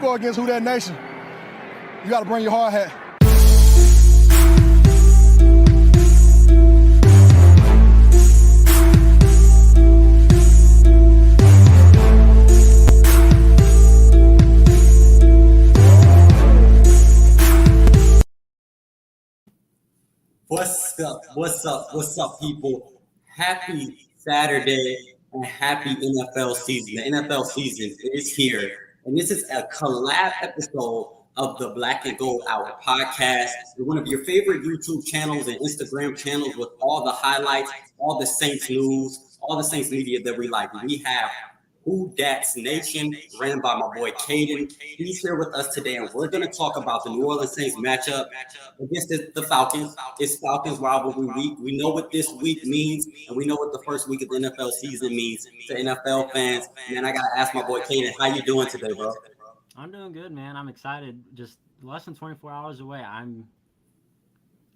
go against Who That Nation, you got to bring your hard hat. What's up, people? Happy Saturday and happy NFL season. The NFL season is here, and this is a collab episode of the Black and Gold Hour podcast. It's one of your favorite YouTube channels and Instagram channels with all the highlights, all the Saints news, all the Saints media that we like. We have Who Dat's Nation, ran by my boy Kadin. He's here with us today, and we're going to talk about the New Orleans Saints matchup against the Falcons. It's Falcons rivalry week. We know what this week means, and we know what the first week of the NFL season means to NFL fans. Man, I got to ask my boy Kadin, how you doing today, bro? I'm doing good, man. I'm excited. Just less than 24 hours away.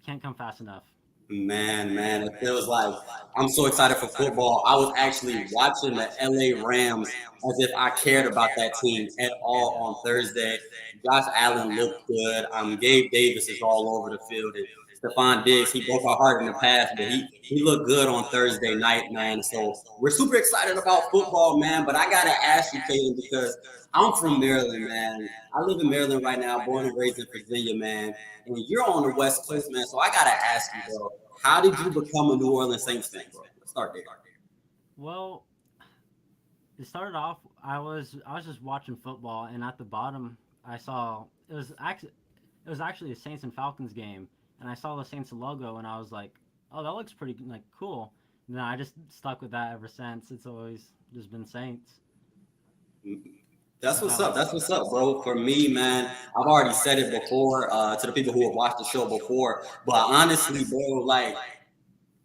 Can't come fast enough. Man, it feels like I'm so excited for football. I was actually watching the LA Rams as if I cared about that team at all on Thursday. Josh Allen looked good. Gabe Davis is all over the field. And Stephon Diggs, he broke our heart in the past, but he looked good on Thursday night, man. So we're super excited about football, man. But I got to ask you, Kadin, because I'm from Maryland, man. I live in Maryland right now, born and raised in Virginia, man. And you're on the West Coast, man. So I got to ask you, bro, how did you become a New Orleans Saints fan, bro? Let's start there. Well, it started off, I was just watching football, and at the bottom, I saw, it was actually a Saints and Falcons game, and I saw the Saints logo, and I was like, oh, that looks pretty, cool. And then I just stuck with that ever since. It's always just been Saints. That's what's up, bro. For me, man, I've already said it before to the people who have watched the show before. But honestly, bro, like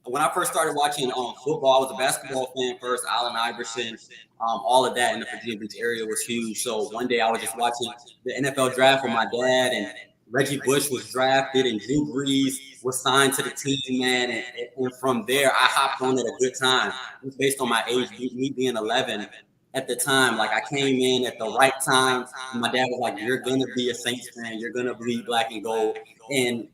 when I first started watching football, I was a basketball fan first. Allen Iverson, all of that in the Virginia Beach area was huge. So one day I was just watching the NFL draft with my dad, and Reggie Bush was drafted, and Drew Brees was signed to the team, man. And from there, I hopped on at a good time. It was based on my age, me being 11. At the time, like I came in at the right time. And my dad was like, "You're gonna be a Saints fan. You're gonna bleed black and gold." And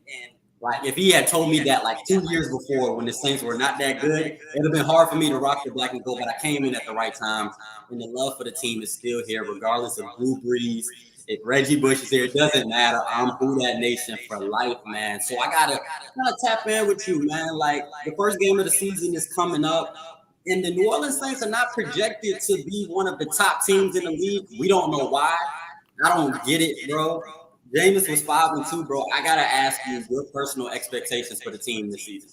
like if he had told me that like 2 years before, when the Saints were not that good, it'd have been hard for me to rock the black and gold. But I came in at the right time, and the love for the team is still here, regardless of Drew Brees. If Reggie Bush is here, it doesn't matter. I'm Who That Nation for life, man. So I gotta kind of tap in with you, man. Like the first game of the season is coming up. And the New Orleans Saints are not projected to be one of the top teams in the league. We don't know why. I don't get it, bro. Jameis was 5-2, bro. I gotta ask you your personal expectations for the team this season.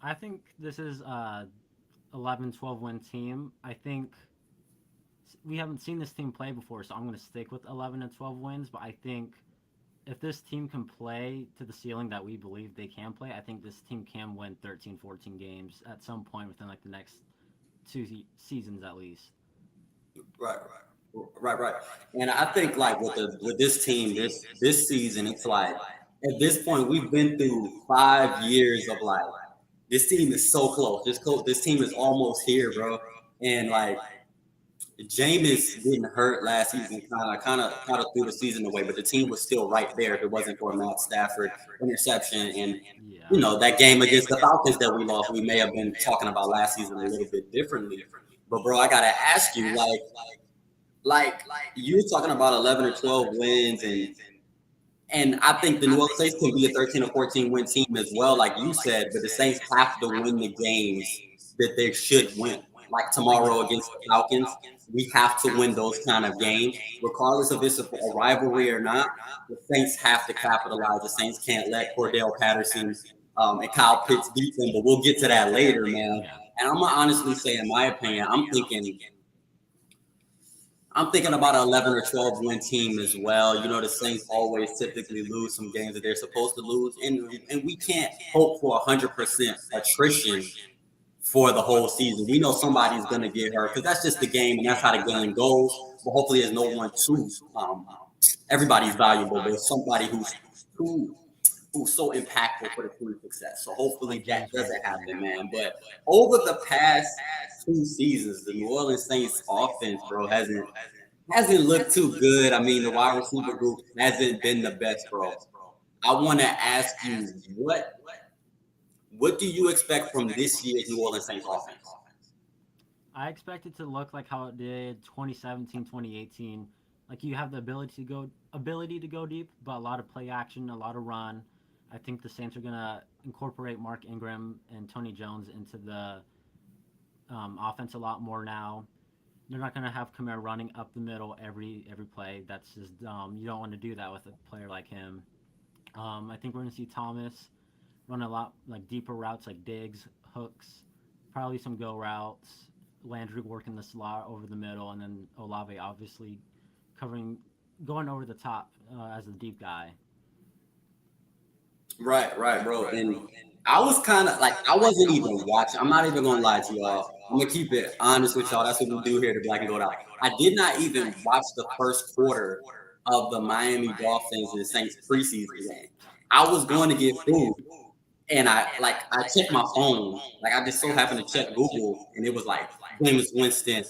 I think this is a 11-12 win team. I think we haven't seen this team play before, so I'm going to stick with 11 and 12 wins. But I think if this team can play to the ceiling that we believe they can play, I think this team can win 13, 14 games at some point within like the next 2 seasons at least. Right. And I think like with this team this season, it's like at this point we've been through 5 years of like this team is so close. This team is almost here, bro. And like Jameis didn't hurt last season, kind of threw the season away, but the team was still right there if it wasn't for Matt Stafford interception and you know that game against the Falcons that we lost. We may have been talking about last season a little bit differently, but bro, I gotta ask you, like you're talking about 11 or 12 wins, and I think the New Orleans Saints can be a 13 or 14 win team as well, like you said, but the Saints have to win the games that they should win. Like tomorrow against the Falcons, we have to win those kind of games, regardless of it's a rivalry or not. The Saints have to capitalize. The Saints can't let Cordell Patterson and Kyle Pitts beat them, but we'll get to that later, man. And I'm gonna honestly say, in my opinion, I'm thinking about an 11 or 12 win team as well. You know, the Saints always typically lose some games that they're supposed to lose, and we can't hope for 100% attrition for the whole season. We know somebody's going to get hurt because that's just the game and that's how the game goes. But hopefully there's no one too. Everybody's valuable. There's somebody who's so impactful for the team's success. So hopefully that doesn't happen, man. But over the past 2 seasons, the New Orleans Saints offense, bro, hasn't hasn't looked too good. I mean, the wide receiver group hasn't been the best, bro. I want to ask you, what do you expect from this year's New Orleans Saints offense? I expect it to look like how it did 2017, 2018. Like you have the ability to go deep, but a lot of play action, a lot of run. I think the Saints are gonna incorporate Mark Ingram and Tony Jones into the offense a lot more now. They're not gonna have Kamara running up the middle every play. That's just dumb. You don't want to do that with a player like him. I think we're gonna see Thomas run a lot like deeper routes like digs, hooks, probably some go routes. Landry working the slot over the middle, and then Olave obviously covering, going over the top as the deep guy. Right, bro. And I was kind of like, I wasn't even watching. I'm not even gonna lie to y'all. I'm gonna keep it honest with y'all. That's what we do here to Black and Gold Out. I did not even watch the first quarter of the Miami Dolphins and Saints preseason game. I was going to get food, and I checked my phone. Like I just so happened to check Google, and it was like James Winston.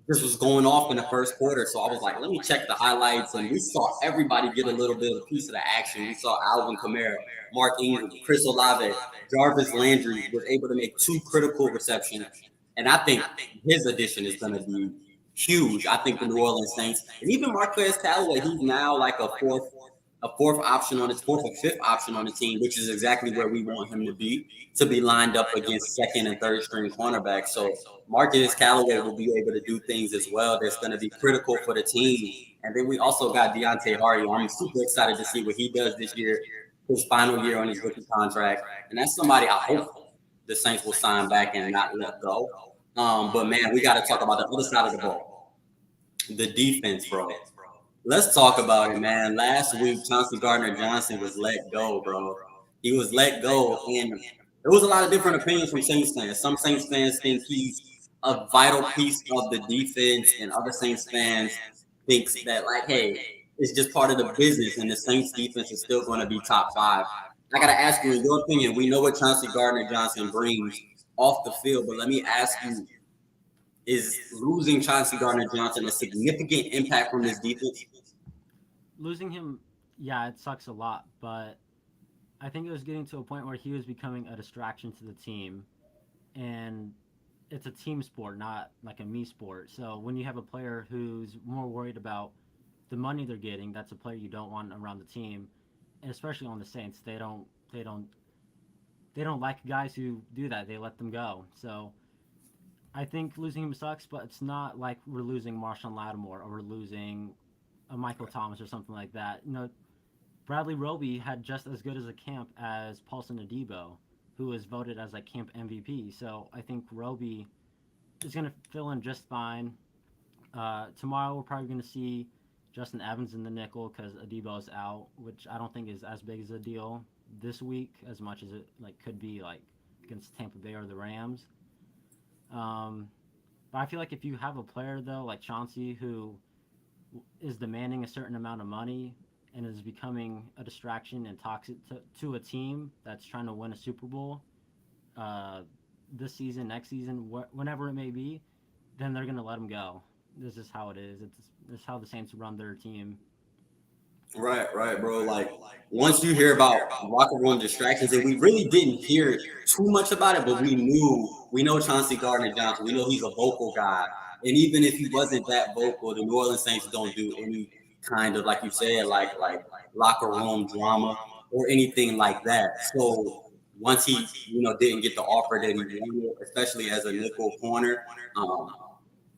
This was going off in the first quarter, so I was like, let me check the highlights, and we saw everybody get a little bit of a piece of the action. We saw Alvin Kamara, Mark Ingram, Chris Olave, Jarvis Landry was able to make 2 critical receptions, and I think his addition is going to be huge. I think the New Orleans Saints, and even Marquez Callaway, he's now like a fourth option on his fourth or fifth option on the team, which is exactly where we want him to be lined up against second and third string cornerbacks. So Marquez Callaway will be able to do things as well that's going to be critical for the team. And then we also got Deontay Hardy. I'm super excited to see what he does this year, his final year on his rookie contract. And that's somebody I hope the Saints will sign back and not let go. But man, we got to talk about the other side of the ball, the defense, bro. Let's talk about it, man. Last week, Chauncey Gardner-Johnson was let go, bro. He was let go, and there was a lot of different opinions from Saints fans. Some Saints fans think he's a vital piece of the defense, and other Saints fans thinks that, like, hey, it's just part of the business, and the Saints defense is still going to be top 5. I got to ask you, in your opinion, we know what Chauncey Gardner-Johnson brings off the field, but let me ask you, is losing Chauncey Gardner-Johnson a significant impact from this defense? Losing him, yeah, it sucks a lot, but I think it was getting to a point where he was becoming a distraction to the team, and it's a team sport, not like a me sport. So when you have a player who's more worried about the money they're getting, that's a player you don't want around the team, and especially on the Saints. They don't like guys who do that. They let them go. So I think losing him sucks, but it's not like we're losing Marshawn Lattimore or we're losing a Michael Thomas or something like that. You know, Bradley Roby had just as good as a camp as Paulson Adebo, who was voted as like camp MVP. So I think Roby is going to fill in just fine. Tomorrow we're probably going to see Justin Evans in the nickel because Adebo is out, which I don't think is as big as a deal this week as much as it like could be like against Tampa Bay or the Rams. But I feel like if you have a player though like Chauncey who is demanding a certain amount of money and is becoming a distraction and toxic to a team that's trying to win a Super Bowl this season, next season, whenever it may be, then they're going to let him go. This is how it is. It's how the Saints run their team. Right, bro. Like, once you hear about locker room distractions, and we really didn't hear too much about it, but we know Chauncey Gardner-Johnson. We know he's a vocal guy. And even if he wasn't that vocal, the New Orleans Saints don't do any kind of, like you said, like locker room drama or anything like that. So once he, didn't get the offer that he wanted, especially as a nickel corner,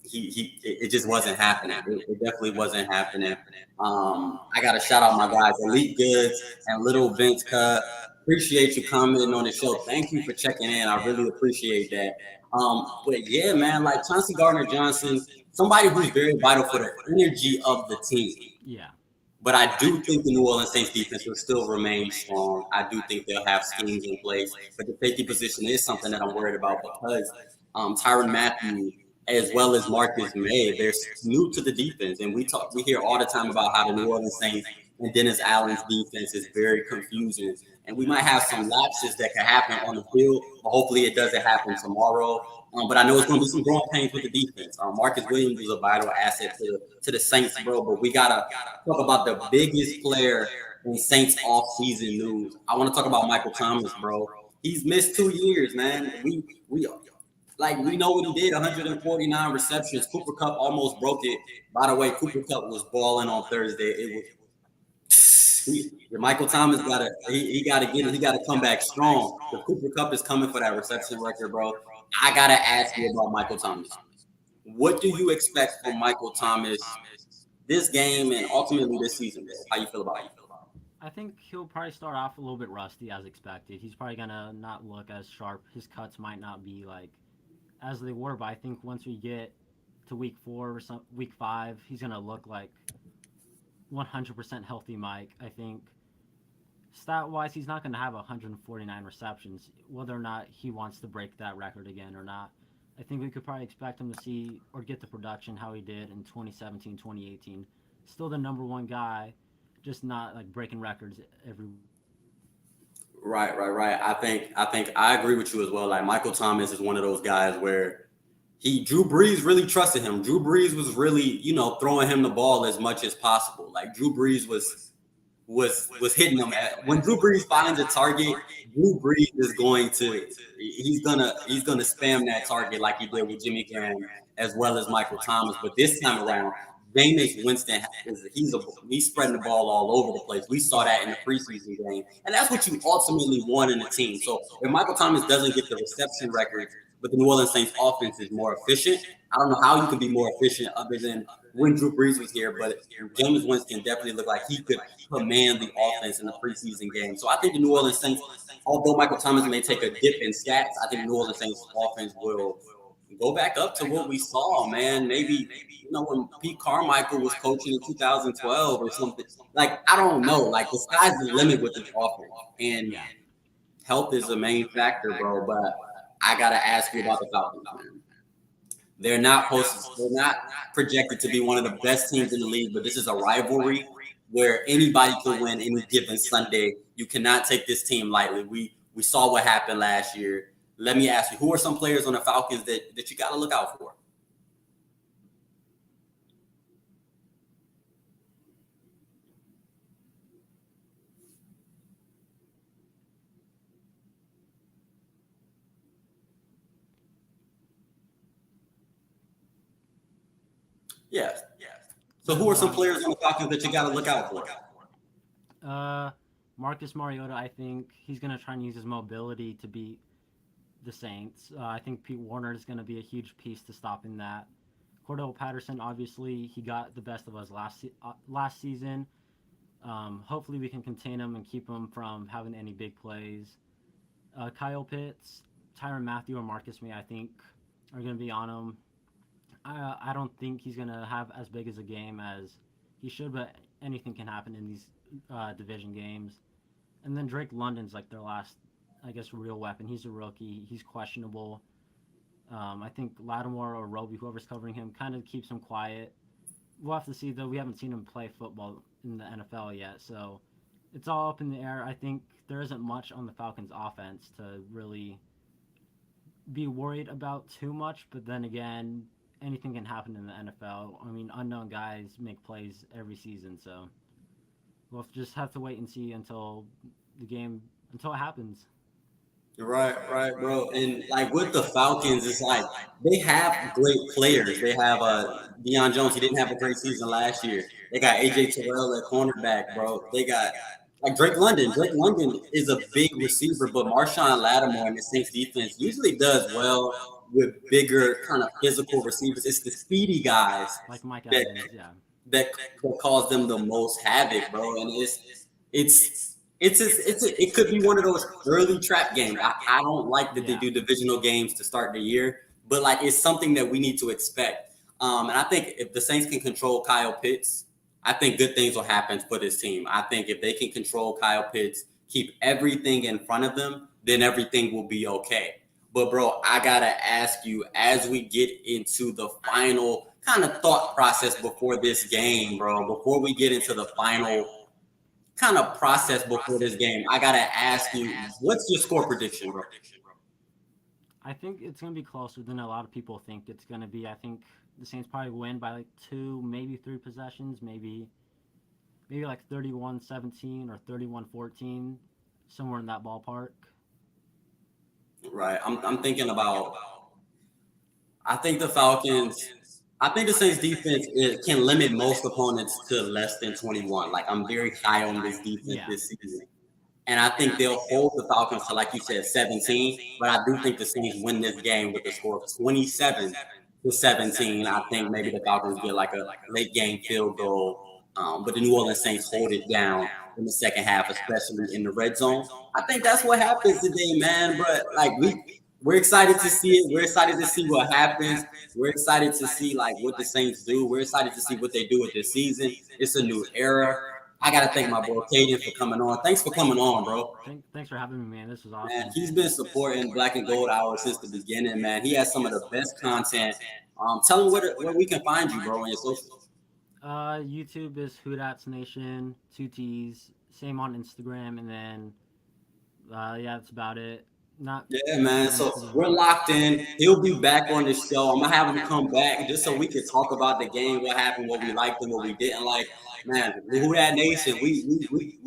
it just wasn't happening. It definitely wasn't happening. I got to shout out my guys, Elite Goods and Little Vince Cut. Appreciate you commenting on the show. Thank you for checking in. I really appreciate that. But yeah, man, like Chauncey Gardner-Johnson, somebody who's very vital for the energy of the team. Yeah. But I do think the New Orleans Saints defense will still remain strong. I do think they'll have schemes in place. But the safety position is something that I'm worried about because Tyrann Mathieu, as well as Marcus May, they're new to the defense. And we hear all the time about how the New Orleans Saints and Dennis Allen's defense is very confusing. And we might have some lapses that can happen on the field, but hopefully it doesn't happen tomorrow. But I know it's going to be some growing pains with the defense. Marcus Williams is a vital asset to the Saints, bro. But we got to talk about the biggest player in Saints off-season news. I want to talk about Michael Thomas, bro. He's missed 2 years, man. We know what he did, 149 receptions. Cooper Kupp almost broke it. By the way, Cooper Kupp was balling on Thursday. It was Michael Thomas he gotta come back strong. The Cooper Kupp is coming for that reception record, bro. I gotta ask you about Michael Thomas. What do you expect from Michael Thomas this game and ultimately this season, bro? How you feel about it? I think he'll probably start off a little bit rusty as expected. He's probably gonna not look as sharp. His cuts might not be like as they were, but I think once we get to week 4 or week 5, he's gonna look like 100% healthy Mike. I think stat-wise, he's not gonna have 149 receptions, whether or not he wants to break that record again or not. I think we could probably expect him to see or get the production how he did in 2017, 2018. Still the number 1 guy, just not like breaking records every. Right. I think I agree with you as well. Like Michael Thomas is one of those guys where Drew Brees really trusted him. Drew Brees was really, throwing him the ball as much as possible. Like Drew Brees was hitting him when Drew Brees finds a target. Drew Brees is he's gonna spam that target like he did with Jimmy Graham as well as Michael Thomas. But this time around, Jameis Winston, he's spreading the ball all over the place. We saw that in the preseason game. And that's what you ultimately want in a team. So if Michael Thomas doesn't get the reception records, but the New Orleans Saints offense is more efficient, I don't know how you can be more efficient other than when Drew Brees was here. But Jameis Winston definitely looked like he could command the offense in the preseason game. So I think the New Orleans Saints, although Michael Thomas may take a dip in stats, I think the New Orleans Saints offense will go back up to what we saw, man. Maybe, when Pete Carmichael was coaching in 2012 or something. Like, I don't know. Like, the sky's the limit with this offense. And health is the main factor, bro. But I got to ask you about the Falcons, man. They're not projected to be one of the best teams in the league, but this is a rivalry where anybody can win any given Sunday. You cannot take this team lightly. We saw what happened last year. Let me ask you, who are some players on the Falcons that you got to look out for? Yes. So who are some players on the Falcons that you got to look out for? Marcus Mariota, I think he's going to try and use his mobility to beat the Saints. I think Pete Warner is going to be a huge piece to stopping that. Cordell Patterson, obviously, he got the best of us last season. Hopefully we can contain him and keep him from having any big plays. Kyle Pitts, Tyrann Mathieu, or Marcus May, I think, are going to be on him. I don't think he's going to have as big as a game as he should, but anything can happen in these division games. And then Drake London's like their last, real weapon. He's a rookie. He's questionable. I think Lattimore or Roby, whoever's covering him, kind of keeps him quiet. We'll have to see, though. We haven't seen him play football in the NFL yet, so it's all up in the air. I think there isn't much on the Falcons' offense to really be worried about too much, but then again, anything can happen in the NFL. I mean, unknown guys make plays every season, so we'll just have to wait and see until it happens. Right, bro. And like with the Falcons, it's like they have great players. They have Deion Jones. He didn't have a great season last year. They got AJ Terrell at cornerback, bro. They got like Drake London. Drake London is a big receiver, but Marshawn Lattimore and the Saints defense usually does well with bigger kind of physical receivers. It's the speedy guys like Mike Evans, that cause them the most havoc, bro. And it could be one of those early trap games. I don't like that they do divisional games to start the year, but like it's something that we need to expect. And I think if the Saints can control Kyle Pitts, I think good things will happen for this team. I think if they can control Kyle Pitts, keep everything in front of them, then everything will be okay. But bro, I gotta ask you, as we get into the final kind of thought process before this game, bro, before we get into the final kind of process before this game, I gotta ask you, what's your score prediction, bro? I think it's going to be closer than a lot of people think it's going to be. I think the Saints probably win by like 2, maybe 3 possessions, maybe like 31-17 or 31-14, somewhere in that ballpark. Right. I'm thinking about. I think the Falcons. I think the Saints defense can limit most opponents to less than 21. Like, I'm very high on this defense this season. And I think they'll hold the Falcons to, like you said, 17. But I do think the Saints win this game with a score of 27-17. I think maybe the Falcons get like a late game field goal. But the New Orleans Saints hold it down in the second half, especially in the red zone. I think that's what happens today, man. But like we're excited to see it. We're excited to see what happens. We're excited to see like what the Saints do. We're excited to see what they do with this season. It's a new era. I gotta thank my boy Kadin for coming on. Thanks for coming on, bro. Thanks for having me, man. This was awesome. Man, he's been supporting Black and Gold Hour since the beginning, man. He has some of the best content. Tell him where we can find you, bro, on your socials. YouTube is Hoodats Nation, 2 T's. Same on Instagram, and then yeah, that's about it. Yeah, man. So we're locked in. He'll be back on the show. I'm gonna have him come back just so we can talk about the game, what happened, what we liked, and what we didn't like. Man, who that nation? We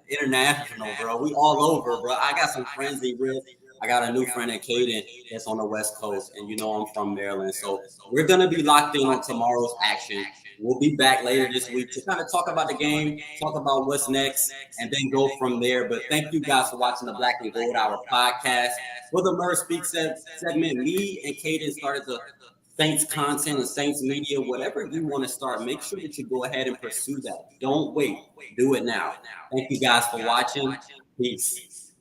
international, bro. We all over, bro. I got some friends in real. I got a new friend in Kadin that's on the West Coast, and you know I'm from Maryland. So we're gonna be locked in on tomorrow's action. We'll be back later this week to kind of talk about the game, talk about what's next, and then go from there. But thank you guys for watching the Black and Gold Hour podcast. For the Merv Speak segment, me and Kadin started the Saints content and Saints media, whatever you want to start, make sure that you go ahead and pursue that. Don't wait. Do it now. Thank you guys for watching. Peace.